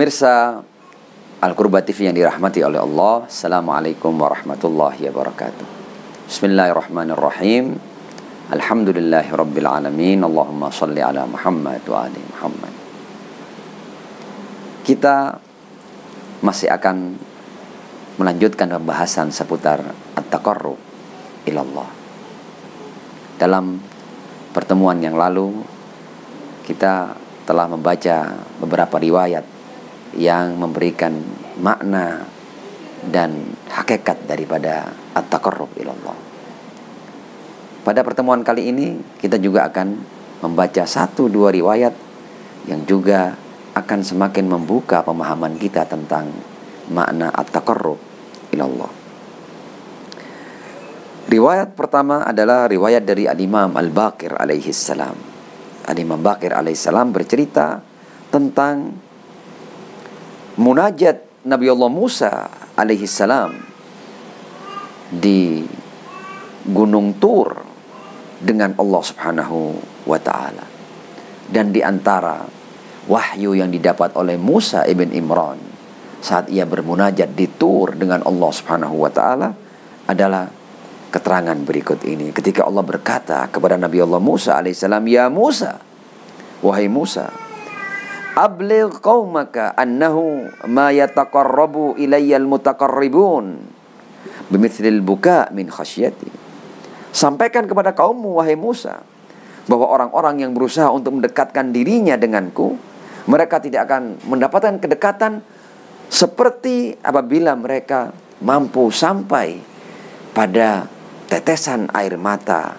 Pemirsa Al-Qurbah TV yang dirahmati oleh Allah, Assalamualaikum warahmatullahi wabarakatuh. Bismillahirrahmanirrahim. Alhamdulillahi rabbil alamin. Allahumma salli ala Muhammad wa ali Muhammad. Kita masih akan melanjutkan pembahasan seputar at-taqarrub ilallah. Dalam pertemuan yang lalu kita telah membaca beberapa riwayat yang memberikan makna dan hakikat daripada at-taqarrub ilallah. Pada pertemuan kali ini kita juga akan membaca 1-2 riwayat yang juga akan semakin membuka pemahaman kita tentang makna at-taqarrub ilallah. Riwayat pertama adalah riwayat dari Al-Imam Al-Baqir alaihi salam. Al-Imam Baqir alaihi salam bercerita tentang munajat Nabi Allah Musa alaihi salam di Gunung Tur dengan Allah Subhanahu wa ta'ala. Dan di antara wahyu yang didapat oleh Musa ibn Imran saat ia bermunajat di Tur dengan Allah Subhanahu wa ta'ala adalah keterangan berikut ini. Ketika Allah berkata kepada Nabi Allah Musa alaihi salam, "Ya Musa, wahai Musa, abligh qaumaka annahu ma yataqarrabu ilayyal mutaqarribun bimithlil buka min khasyati." Sampaikan kepada kaummu wahai Musa bahwa orang-orang yang berusaha untuk mendekatkan dirinya denganku, mereka tidak akan mendapatkan kedekatan seperti apabila mereka mampu sampai pada tetesan air mata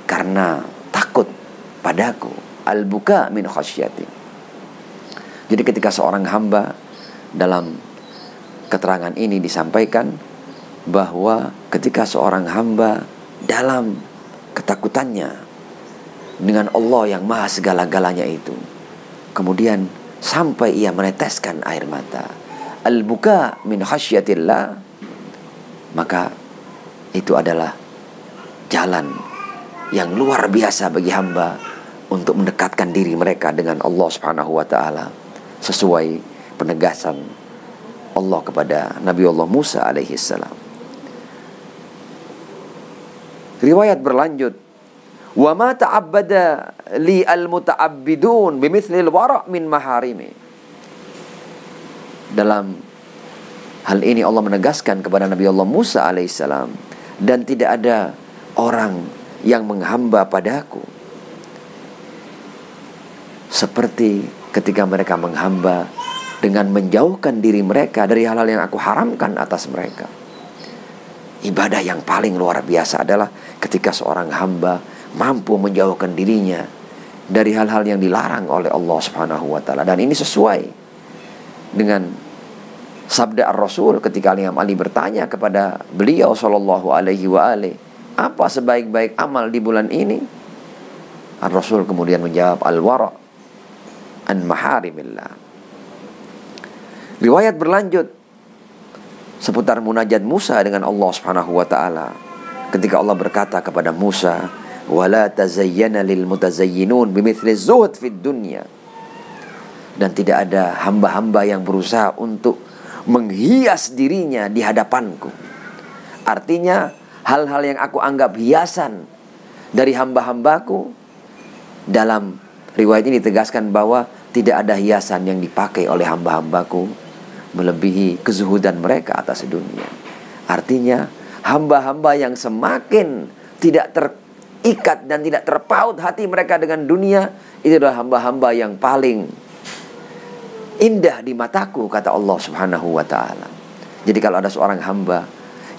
karena takut padaku. Al-buka min khasyati. Jadi ketika seorang hamba, dalam keterangan ini disampaikan bahwa ketika seorang hamba dalam ketakutannya dengan Allah yang maha segala-galanya itu, kemudian sampai ia meneteskan air mata, al-buka min khasyatillah, maka itu adalah jalan yang luar biasa bagi hamba untuk mendekatkan diri mereka dengan Allah Subhanahu wa ta'ala, sesuai penegasan Allah kepada Nabi Allah Musa alaihi salam. Riwayat berlanjut, "Wa ma ta'abbada li al-muta'abbidun bimithli al-wara' min maharimi." Dalam hal ini Allah menegaskan kepada Nabi Allah Musa alaihi salam, dan tidak ada orang yang menghamba padaku seperti ketika mereka menghamba dengan menjauhkan diri mereka dari hal-hal yang aku haramkan atas mereka. Ibadah yang paling luar biasa adalah ketika seorang hamba mampu menjauhkan dirinya dari hal-hal yang dilarang oleh Allah Subhanahu wa ta'ala. Dan ini sesuai dengan sabda Ar-Rasul ketika Imam Ali bertanya kepada beliau sallallahu alaihi wa alihi, apa sebaik-baik amal di bulan ini? Ar-Rasul kemudian menjawab, al-wara' an maharimillah. Riwayat berlanjut seputar munajat Musa dengan Allah Subhanahu wa ta'ala ketika Allah berkata kepada Musa, wala tazayyana lil mutazayyinun bimithli zuhd fid dunya. Dan tidak ada hamba-hamba yang berusaha untuk menghias dirinya di hadapanku. Artinya hal-hal yang aku anggap hiasan dari hamba-hambaku, dalam riwayat ini ditegaskan bahwa tidak ada hiasan yang dipakai oleh hamba-hambaku melebihi kezuhudan mereka atas dunia. Artinya hamba-hamba yang semakin tidak terikat dan tidak terpaut hati mereka dengan dunia, itu adalah hamba-hamba yang paling indah di mataku, kata Allah Subhanahu wa ta'ala. Jadi kalau ada seorang hamba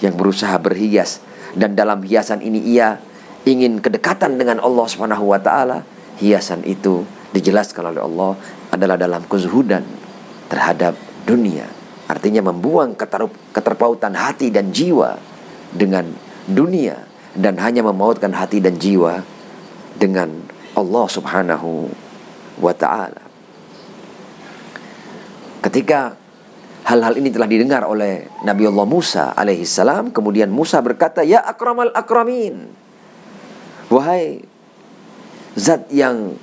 yang berusaha berhias, dan dalam hiasan ini ia ingin kedekatan dengan Allah Subhanahu wa ta'ala, hiasan itu dijelaskan oleh Allah adalah dalam kezuhudan terhadap dunia. Artinya membuang keterpautan hati dan jiwa dengan dunia, dan hanya memautkan hati dan jiwa dengan Allah Subhanahu wa ta'ala. Ketika hal-hal ini telah didengar oleh Nabi Allah Musa alaihi salam, kemudian Musa berkata, ya akramal akramin, wahai zat yang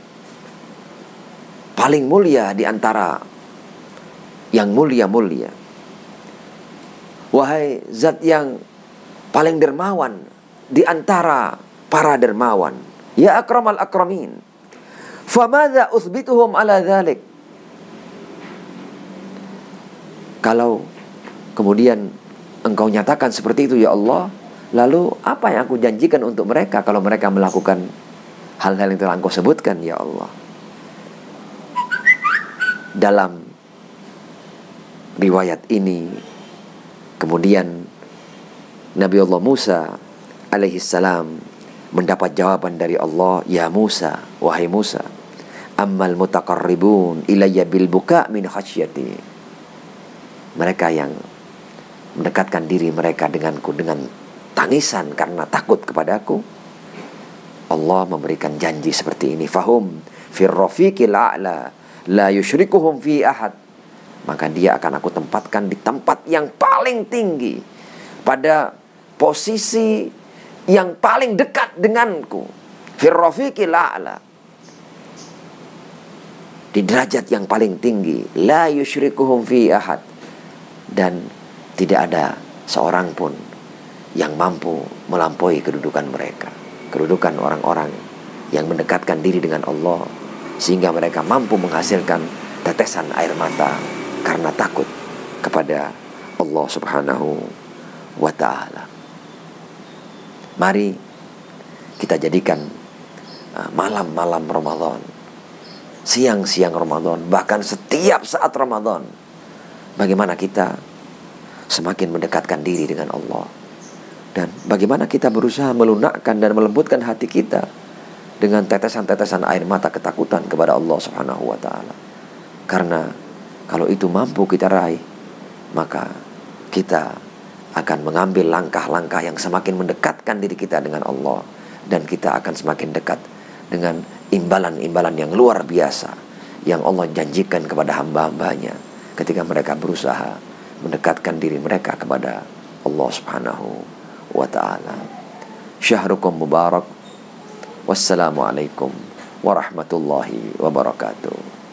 paling mulia di antara yang mulia-mulia. Wahai zat yang paling dermawan di antara para dermawan, ya akramal akramin, famadza uthbituhum ala dzalik. Kalau kemudian engkau nyatakan seperti itu ya Allah, lalu apa yang aku janjikan untuk mereka kalau mereka melakukan hal-hal yang telah engkau sebutkan ya Allah? Dalam riwayat ini kemudian Nabi Allah Musa alaihi salam mendapat jawaban dari Allah, ya Musa, wahai Musa, ammal mutaqarribun ilayya bil buka min khasyati. Mereka yang mendekatkan diri mereka denganku dengan tangisan karena takut kepadaku, Allah memberikan janji seperti ini, fahum fir rafiqil a'la la yusyrikuhum fi ahad. Maka dia akan aku tempatkan di tempat yang paling tinggi, pada posisi yang paling dekat denganku, fir rafiqil a'la, di derajat yang paling tinggi, la yusyrikuhum fi ahad, dan tidak ada seorang pun yang mampu melampaui kedudukan mereka, kedudukan orang-orang yang mendekatkan diri dengan Allah, sehingga mereka mampu menghasilkan tetesan air mata karena takut kepada Allah Subhanahu wa ta'ala. Mari kita jadikan malam-malam Ramadan, siang-siang Ramadan, bahkan setiap saat Ramadan, bagaimana kita semakin mendekatkan diri dengan Allah, dan bagaimana kita berusaha melunakkan dan melembutkan hati kita dengan tetesan-tetesan air mata ketakutan kepada Allah Subhanahu wa ta'ala. Karena kalau itu mampu kita raih, maka kita akan mengambil langkah-langkah yang semakin mendekatkan diri kita dengan Allah, dan kita akan semakin dekat dengan imbalan-imbalan yang luar biasa yang Allah janjikan kepada hamba-hambanya ketika mereka berusaha mendekatkan diri mereka kepada Allah Subhanahu wa ta'ala. Syahrukum mubarak. Wassalamualaikum warahmatullahi wabarakatuh.